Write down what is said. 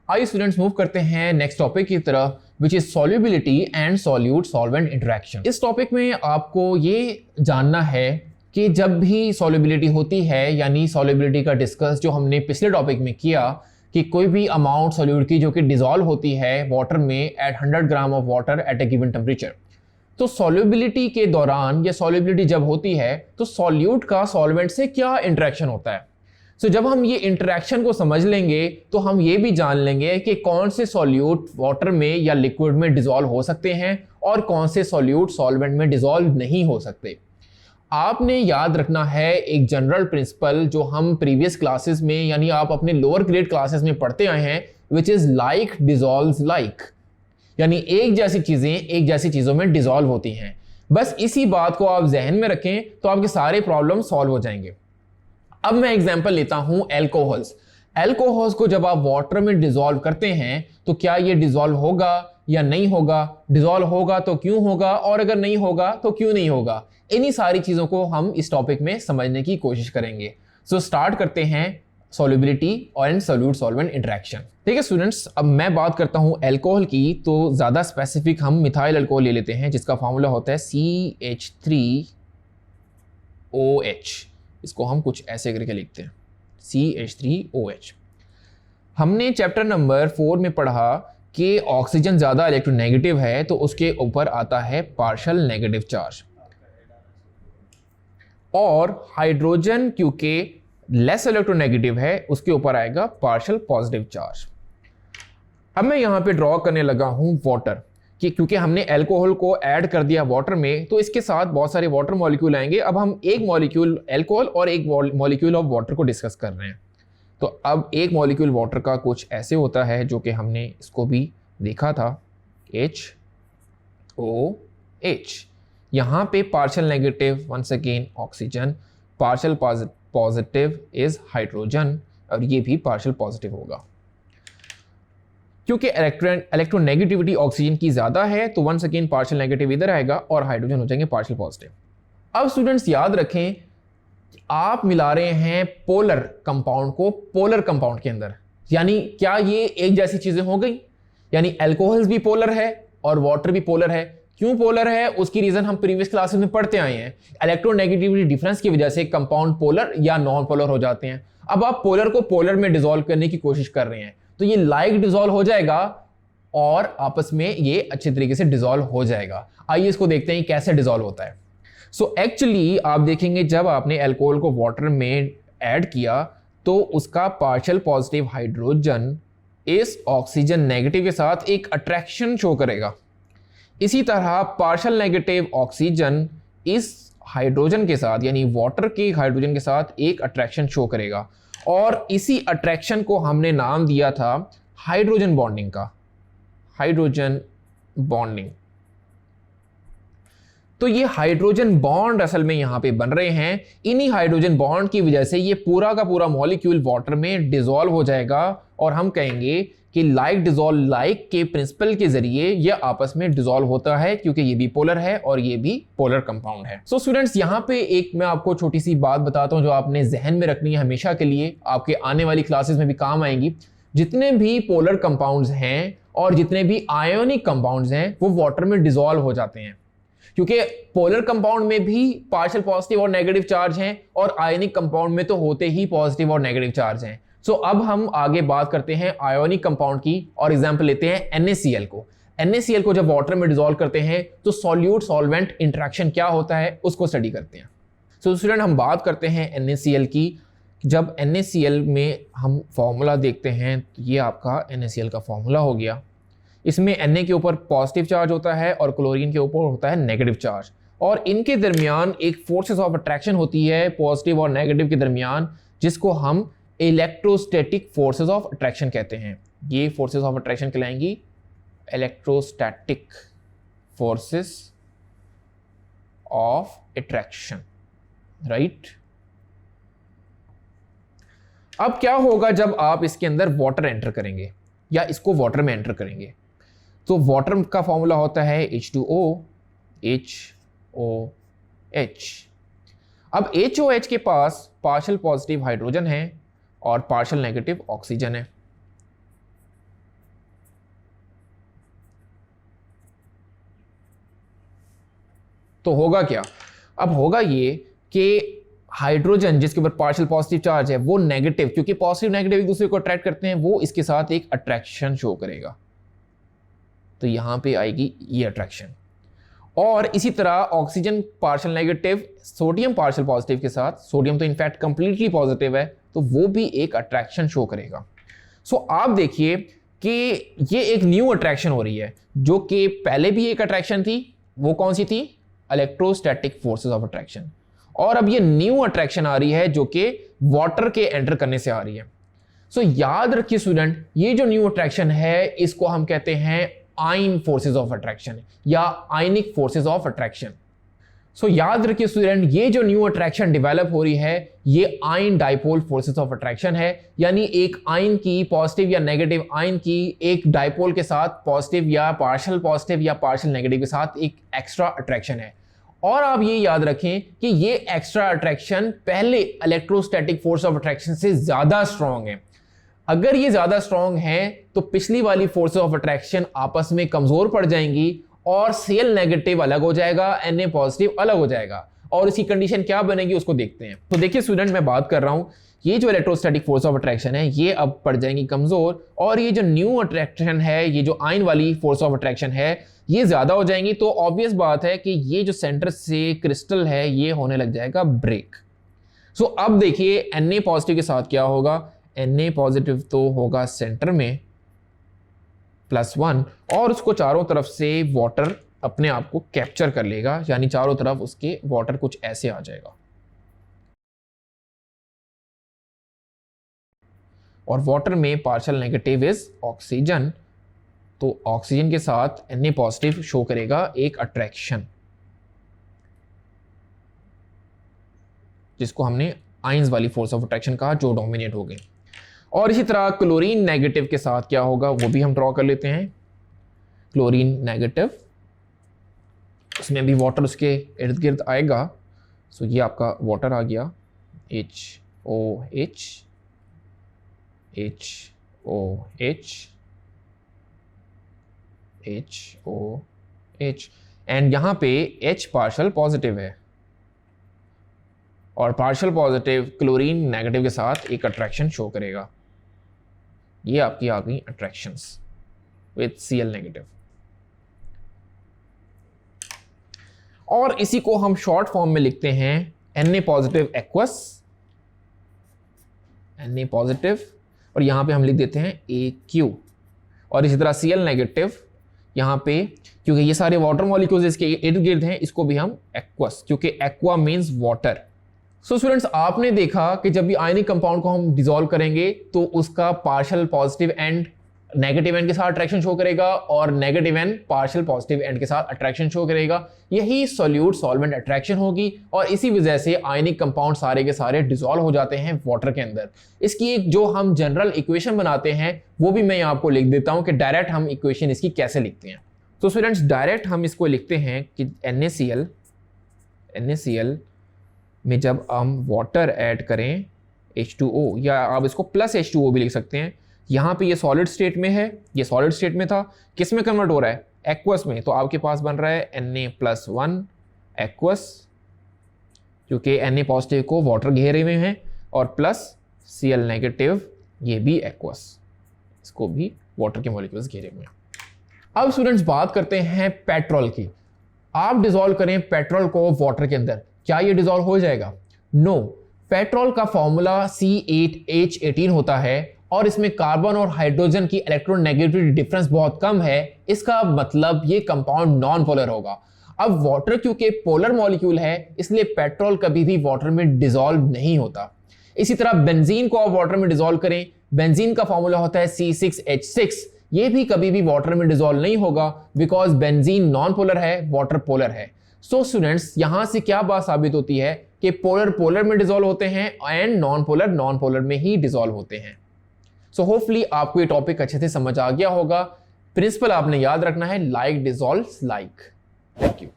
आइए students move करते हैं नेक्स्ट टॉपिक की तरफ, which is solubility and solute solvent interaction. इस टॉपिक में आपको ये जानना है कि जब भी सॉल्युबिलिटी होती है, यानी सॉल्युबिलिटी का डिस्कस जो हमने पिछले टॉपिक में किया कि कोई भी अमाउंट सॉल्यूट की जो कि डिसॉल्व होती है वाटर में at 100 gram of water at a given temperature. तो सॉल्युबिलिटी के दौरान या सॉल्युबिलिटी जब होती है तो सॉल्यूट का सॉल्वेंट से क्या इंटरेक्शन होता है। सो जब हम ये इंटरेक्शन को समझ लेंगे तो हम ये भी जान लेंगे कि कौन से सॉल्यूट वाटर में या लिक्विड में डिसॉल्व हो सकते हैं और कौन से सॉल्यूट सॉल्वेंट में डिसॉल्व नहीं हो सकते। आपने याद रखना है एक जनरल प्रिंसिपल जो हम प्रीवियस क्लासेस में यानी आप अपने लोअर ग्रेड क्लासेस में पढ़ते आए हैं, which is like dissolves like, यानी एक जैसी चीजें एक जैसी चीजों में डिसॉल्व होती हैं। बस इसी बात को आप जहन में रखें तो आपके सारे प्रॉब्लम सॉल्व हो जाएंगे। अब मैं एग्जांपल लेता हूं एल्कोहल्स। एल्कोहल्स को जब आप वाटर में डिसॉल्व करते हैं तो क्या ये डिसॉल्व होगा या नहीं होगा, डिसॉल्व होगा तो क्यों होगा और अगर नहीं होगा तो क्यों नहीं होगा, इन्हीं सारी चीजों को हम इस टॉपिक में समझने की कोशिश करेंगे। सो स्टार्ट करते हैं सॉल्युबिलिटी और सॉल्यूट सॉल्वेंट इंटरेक्शन। ठीक है स्टूडेंट्स, अब मैं बात करता हूं अल्कोहल की, तो ज्यादा स्पेसिफिक हम मिथाइल अल्कोहल ले लेते हैं जिसका फॉर्मूला होता है CH3OH। इसको हम कुछ ऐसे करके लिखते हैं CH3OH। हमने चैप्टर नंबर 4 में पढ़ा कि ऑक्सीजन ज्यादा इलेक्ट्रोनेगेटिव है तो उसके ऊपर आता है पार्शियल नेगेटिव चार्ज, और हाइड्रोजन क्योंकि लेस इलेक्ट्रोनेगेटिव है उसके ऊपर आएगा पार्शियल पॉजिटिव चार्ज। अब मैं यहां पे ड्रॉ करने लगा हूं वाटर कि क्योंकि हमने अल्कोहल को ऐड कर दिया वाटर में तो इसके साथ बहुत सारे वाटर मॉलिक्यूल आएंगे। अब हम एक मॉलिक्यूल अल्कोहल और एक मॉलिक्यूल ऑफ वाटर को डिस्कस कर रहे हैं। तो अब एक मॉलिक्यूल वाटर का कुछ ऐसे होता है जो कि हमने इसको भी देखा था HOH। यहां पे partial negative once again oxygen, partial positive is hydrogen और ये भी पार्शियल पॉजिटिव होगा। क्योंकि इलेक्ट्रोनेगेटिविटी ऑक्सीजन की ज्यादा है तो वंस अगेन पार्शियल नेगेटिव इधर आएगा और हाइड्रोजन हो जाएंगे पार्शियल पॉजिटिव। अब स्टूडेंट्स याद रखें आप मिला रहे हैं पोलर कंपाउंड को पोलर कंपाउंड के अंदर, यानी क्या ये एक जैसी चीजें हो गई, यानी अल्कोहल्स भी पोलर है और वाटर भी पोलर है। क्यों पोलर है उसकी रीजन हम प्रीवियस क्लासेस में पढ़ते आए हैं। इलेक्ट्रोनेगेटिविटी डिफरेंस की वजह से कंपाउंड पोलर या नॉन पोलर हो जाते हैं। अब आप पोलर को पोलर में डिसॉल्व करने की कोशिश कर रहे हैं तो ये लाइक डिसॉल्व हो जाएगा और आपस में ये अच्छे तरीके से डिसॉल्व हो जाएगा। आइए इसको देखते हैं कैसे डिसॉल्व होता है। सो एक्चुअली आप देखेंगे जब आपने अल्कोहल को वाटर में ऐड किया तो उसका पार्शियल पॉजिटिव हाइड्रोजन इस ऑक्सीजन नेगेटिव के साथ एक अट्रैक्शन शो करेगा। इसी तरह पार्शियल नेगेटिव ऑक्सीजन इस हाइड्रोजन के साथ यानी वाटर के हाइड्रोजन के साथ एक अट्रैक्शन शो करेगा और इसी अट्रैक्शन को हमने नाम दिया था हाइड्रोजन बॉन्डिंग का, हाइड्रोजन बॉन्डिंग। तो ये हाइड्रोजन बॉन्ड असल में यहां पे बन रहे हैं। इन्हीं हाइड्रोजन बॉन्ड की वजह से ये पूरा का पूरा मॉलिक्यूल वाटर में डिसॉल्व हो जाएगा और हम कहेंगे कि लाइक डिसॉल्व लाइक के प्रिंसिपल के जरिए ये आपस में डिसॉल्व होता है क्योंकि ये भी पोलर है और ये भी पोलर कंपाउंड है। सो स्टूडेंट्स यहां पे एक मैं आपको छोटी सी बात बताता हूं जो आपने जहन में रखनी है हमेशा के लिए, आपके आने वाली क्लासेस में भी काम आएंगी। जितने भी पोलर कंपाउंड्स हैं और जितने भी आयोनिक कंपाउंड्स हैं वो वाटर में डिसॉल्व हो जाते हैं क्योंकि पोलर कंपाउंड में भी पार्शियल पॉजिटिव और नेगेटिव चार्ज हैं और आयोनिक कंपाउंड में तो होते ही पॉजिटिव और नेगेटिव चार्ज हैं। सो अब हम आगे बात करते हैं आयोनिक कंपाउंड की और एग्जांपल लेते हैं NaCl को। NaCl को जब वाटर में डिसॉल्व करते हैं तो सॉल्यूट सॉल्वेंट इंटरेक्शन क्या होता है उसको स्टडी करते हैं। सो स्टूडेंट हम बात करते हैं NaCl की। जब NaCl में हम फॉर्मूला देखते हैं तो ये आपका NaCl का फॉर्मूला हो गया। इसमें Na के ऊपर पॉजिटिव चार्ज होता है और क्लोरीन के ऊपर होता है नेगेटिव चार्ज और इनके दरमियान एक फोर्सेस ऑफ अट्रैक्शन होती है पॉजिटिव और नेगेटिव के दरमियान जिसको हम इलेक्ट्रोस्टैटिक फोर्सेस ऑफ अट्रैक्शन कहते हैं। ये फोर्सेस ऑफ अट्रैक्शन कहलाएंगी electrostatic forces of attraction, right. अब क्या होगा जब आप इसके अंदर वाटर एंटर करेंगे या इसको वाटर में एंटर करेंगे तो वाटर का फॉर्मूला होता है H2O HOH। अब HOH के पास पार्शियल पॉजिटिव हाइड्रोजन है और पार्शियल नेगेटिव ऑक्सीजन है। तो होगा क्या, अब होगा ये कि हाइड्रोजन जिसके ऊपर पार्शियल पॉजिटिव चार्ज है वो नेगेटिव, क्योंकि पॉजिटिव नेगेटिव एक दूसरे को अट्रैक्ट करते हैं, वो इसके साथ एक अट्रैक्शन शो करेगा। तो यहां पे आएगी ये अट्रैक्शन। और इसी तरह oxygen partial negative sodium partial positive के साथ, सोडियम तो इनफैक्ट कंप्लीटली पॉजिटिव है, तो वो भी एक अट्रैक्शन शो करेगा। सो आप देखिए कि ये एक न्यू अट्रैक्शन हो रही है, जो कि पहले भी एक अट्रैक्शन थी, वो कौन सी थी, इलेक्ट्रोस्टैटिक फोर्सेस ऑफ अट्रैक्शन। और अब ये न्यू अट्रैक्शन आ रही है जो कि वाटर के एंटर करने से आ रही है। सो याद रखिए स्टूडेंट, ये जो न्यू अट्रैक्शन है इसको हम कहते हैं आयन फोर्सेस ऑफ अट्रैक्शन या आयनिक फोर्सेस ऑफ अट्रैक्शन। सो याद रखिए स्टूडेंट, ये जो न्यू अट्रैक्शन डेवलप हो रही है ये ion dipole forces of attraction है, यानी एक आयन की पॉजिटिव या नेगेटिव आयन की एक डाइपोल के साथ पॉजिटिव या पार्शियल नेगेटिव के साथ एक एक्स्ट्रा अट्रैक्शन है। और आप ये याद रखें कि ये एक्स्ट्रा अट्रैक्शन पहले इलेक्ट्रोस्टैटिक फोर्स ऑफ अट्रैक्शन से ज्यादा स्ट्रॉन्ग है। अगर ये ज्यादा स्ट्रॉन्ग है तो पिछली वाली फोर्स ऑफ अट्रैक्शन आपस में कमजोर पड़ जाएंगी और Cl नेगेटिव अलग हो जाएगा, Na पॉजिटिव अलग हो जाएगा, और इसकी कंडीशन क्या बनेगी उसको देखते हैं। तो देखिए स्टूडेंट, मैं बात कर रहा हूं, ये जो इलेक्ट्रोस्टैटिक फोर्स ऑफ अट्रैक्शन है ये अब पड़ जाएंगी कमजोर, और ये जो न्यू अट्रैक्शन है, ये जो आयन वाली फोर्स ऑफ अट्रैक्शन है ये ज्यादा हो जाएंगी। तो ऑब्वियस बात है कि ये जो सेंटर से क्रिस्टल है ये होने लग जाएगा ब्रेक। सो अब देखिए Na पॉजिटिव के साथ क्या होगा, Na पॉजिटिव तो होगा सेंटर में +1, और उसको चारों तरफ से वाटर अपने आप को कैप्चर कर लेगा, यानी चारों तरफ उसके वाटर कुछ ऐसे आ जाएगा। और वाटर में पार्शियल नेगेटिव इज ऑक्सीजन, तो ऑक्सीजन के साथ Na पॉजिटिव शो करेगा एक अट्रैक्शन, जिसको हमने आयंस वाली फोर्स ऑफ अट्रैक्शन कहा, जो डोमिनेट हो गई। और इसी तरह क्लोरीन नेगेटिव के साथ क्या होगा वो भी हम ड्रॉ कर लेते हैं। क्लोरीन नेगेटिव, उसमें भी वाटर उसके इर्द गिर्द आएगा। सो ये आपका वाटर आ गया, HOH HOH HOH, एंड यहां पे H पार्शियल पॉजिटिव है, और पार्शियल पॉजिटिव क्लोरीन नेगेटिव के साथ एक अट्रैक्शन शो करेगा। ये आपकी आ गई अट्रैक्शंस विद Cl नेगेटिव। और इसी को हम शॉर्ट फॉर्म में लिखते हैं Na positive aqueous, Na positive, और यहां पे हम लिख देते हैं AQ। और इसी तरह Cl नेगेटिव यहां पे, क्योंकि ये सारे वाटर मॉलिक्यूल्स इसके इर्द गिर्द हैं, इसको भी हम एक्वस, क्योंकि aqua means water. So students, आपने देखा कि जब भी आयनिक कंपाउंड को हम डिसॉल्व करेंगे तो उसका partial positive and negative and के साथ अट्रैक्शन शो करेगा, और negative and partial positive and के साथ अट्रैक्शन शो करेगा। यही सॉल्यूट सॉल्वेंट अट्रैक्शन होगी, और इसी वजह से आयनिक कंपाउंड सारे के सारे डिसॉल्व हो जाते हैं वाटर के अंदर। इसकी एक जो हम जनरल इक्वेशन बनाते हैं वो भी मैं आपको लिख देता हूं कि डायरेक्ट हम इक्वेशन इसकी कैसे लिखते हैं। तो स्टूडेंट्स, डायरेक्ट हम इसको लिखते हैं कि NaCl में जब हम वाटर ऐड करें H2O, या आप इसको प्लस H2O भी लिख सकते हैं। यहाँ पे ये सॉलिड स्टेट में है, ये सॉलिड स्टेट में था, किस में कन्वर्ट हो रहा है, एक्वस में। तो आपके पास बन रहा है Na+1 एक्वस, क्योंकि Na पॉजिटिव को वाटर घेरे हुए हैं, और प्लस Cl नेगेटिव ये भी एक्वस, इसको भी वाटर के मॉलिक्यूल्स घेरे हुए हैं। अब स्टूडेंट्स बात करते हैं पेट्रोल की। आप डिसॉल्व करें पेट्रोल को वाटर के अंदर, क्या ये डिसॉल्व हो जाएगा? नो। पेट्रोल का फॉर्मूला C8H18 होता है, और इसमें कार्बन और हाइड्रोजन की इलेक्ट्रोनेगेटिविटी डिफरेंस बहुत कम है। इसका मतलब ये कंपाउंड नॉन पोलर होगा। अब वाटर क्योंकि पोलर मॉलिक्यूल है, इसलिए पेट्रोल कभी भी वाटर में डिसॉल्व नहीं होता। इसी तरह बेंजीन को आप वाटर में डिसॉल्व करें, बेंजीन का फॉर्मूला होता है C6H6, ये भी कभी भी वाटर में डिसॉल्व नहीं होगा, बिकॉज बेंजीन नॉन पोलर है, वाटर पोलर है। सो स्टूडेंट्स, यहां से क्या बात साबित होती है कि पोलर पोलर में डिसॉल्व होते हैं एंड नॉन पोलर में ही डिसॉल्व होते हैं। सो होपफुली आपको ये टॉपिक अच्छे से समझ आ गया होगा। प्रिंसिपल आपने याद रखना है, like dissolves like. Thank you.